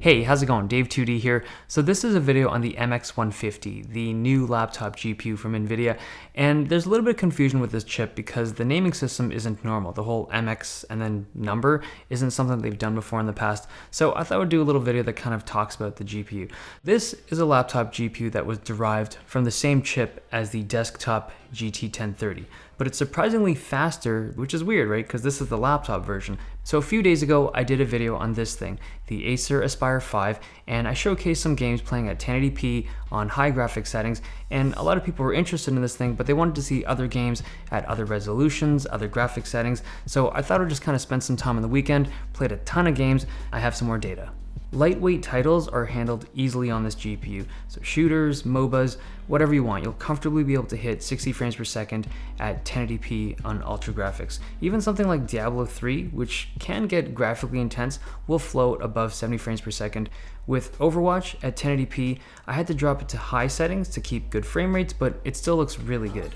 Hey, how's it going? Dave 2D here. So this is a video on the MX150, the new laptop GPU from Nvidia, and there's a little bit of confusion with this chip because the naming system isn't normal. The whole MX and then number isn't something they've done before in the past, so I thought I would do a little video that kind of talks about the GPU. This is a laptop GPU that was derived from the same chip as the desktop GT1030, but it's surprisingly faster, which is weird, right? Because this is the laptop version. So a few days ago, I did a video on this thing, the Acer Aspire 5, and I showcased some games playing at 1080p on high graphics settings, and a lot of people were interested in this thing, but they wanted to see other games at other resolutions, other graphics settings, so I thought I'd just kind of spend some time on the weekend, played a ton of games, I have some more data. Lightweight titles are handled easily on this GPU, so shooters, MOBAs, whatever you want, you'll comfortably be able to hit 60 frames per second at 1080p on ultra graphics. Even something like Diablo 3, which can get graphically intense, will float above 70 frames per second. With Overwatch at 1080p, I had to drop it to high settings to keep good frame rates, but it still looks really good.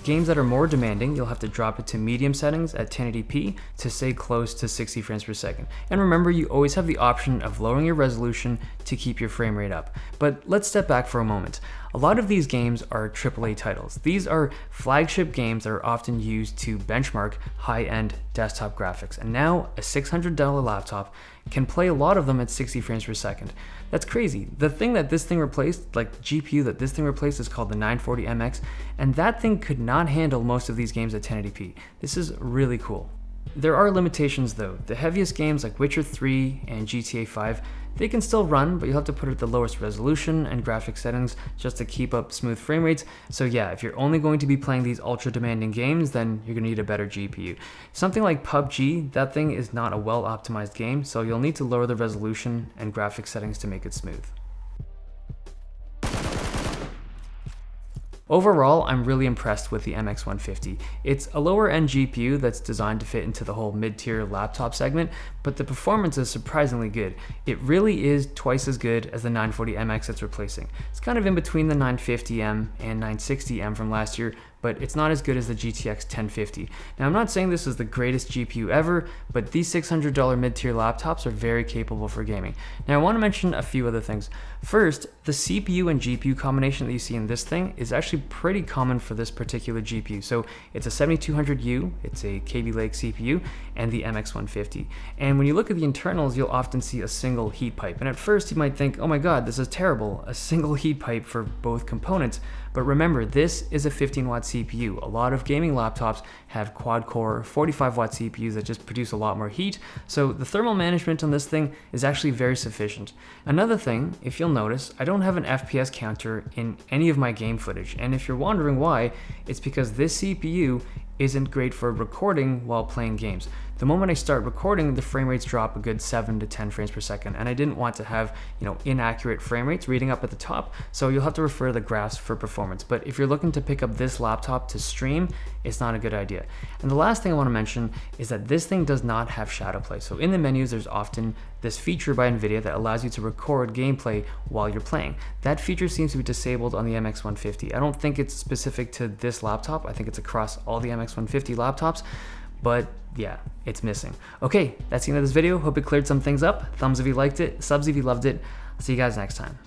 Games that are more demanding, you'll have to drop it to medium settings at 1080p to stay close to 60 frames per second. And remember, you always have the option of lowering your resolution to keep your frame rate up. But let's step back for a moment. A lot of these games are AAA titles. These are flagship games that are often used to benchmark high-end desktop graphics. And now a $600 laptop can play a lot of them at 60 frames per second. That's crazy. The thing that this thing replaced, like GPU that this thing replaced, is called the 940 MX, and that thing could not handle most of these games at 1080p. This is really cool. There are limitations though. The heaviest games like Witcher 3 and GTA 5, they can still run, but you'll have to put it at the lowest resolution and graphic settings just to keep up smooth frame rates. So yeah, if you're only going to be playing these ultra demanding games, then you're gonna need a better GPU. Something like PUBG, that thing is not a well optimized game, so you'll need to lower the resolution and graphic settings to make it smooth. Overall, I'm really impressed with the MX150. It's a lower end GPU that's designed to fit into the whole mid-tier laptop segment, but the performance is surprisingly good. It really is twice as good as the 940 MX it's replacing. It's kind of in between the 950M and 960M from last year, but it's not as good as the GTX 1050. Now, I'm not saying this is the greatest GPU ever, but these $600 mid-tier laptops are very capable for gaming. Now, I want to mention a few other things. First, the CPU and GPU combination that you see in this thing is actually pretty common for this particular GPU. So it's a 7200U, it's a Kaby Lake CPU, and the MX150. And when you look at the internals, you'll often see a single heat pipe. And at first you might think, oh my God, this is terrible, a single heat pipe for both components. But remember, this is a 15-watt CPU. A lot of gaming laptops have quad-core 45-watt CPUs that just produce a lot more heat, so the thermal management on this thing is actually very sufficient. Another thing, if you'll notice, I don't have an FPS counter in any of my game footage, and if you're wondering why, it's because this CPU isn't great for recording while playing games. The moment I start recording, the frame rates drop a good 7 to 10 frames per second, and I didn't want to have, inaccurate frame rates reading up at the top, so you'll have to refer to the graphs for performance. But if you're looking to pick up this laptop to stream, it's not a good idea. And the last thing I want to mention is that this thing does not have shadow play. So in the menus, there's often this feature by Nvidia that allows you to record gameplay while you're playing. That feature seems to be disabled on the MX150. I don't think it's specific to this laptop. I think it's across all the MX150 laptops, but yeah, it's missing. Okay, that's the end of this video. Hope it cleared some things up. Thumbs if you liked it, subs if you loved it. I'll see you guys next time.